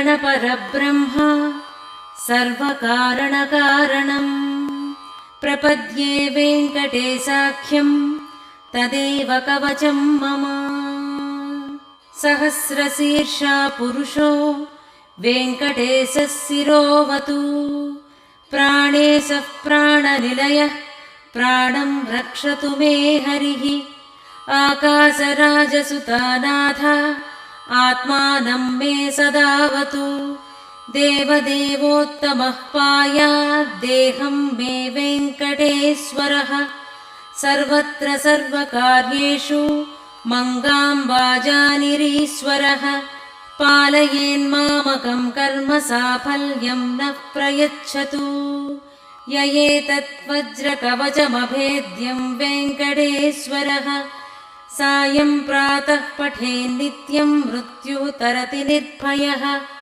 गणपरब्रह्म सर्वकारणकारणं प्रपद्ये वेङ्कटेशाख्यं तदेव कवचं मम। सहस्रशीर्षा पुरुषो वेङ्कटेशः शिरोवतु प्राणेशः प्राणनिलयः प्राणं रक्षतु मे हरिः। आकाशराजसुतानाथ आत्मानं मे सदावतु देवदेवोत्तमः पायाद्देहं मे वेङ्कटेश्वरः। सर्वत्र सर्वकार्येषु मङ्गाम्बाजानिरीश्वरः पालयेन्मामकं कर्म साफल्यं नः प्रयच्छतु। य एतद्वज्रकवचमभेद्यं वेङ्कटेश्वरः सायं प्रातः पठेन्नित्यं मृत्युः तरति निर्भयः।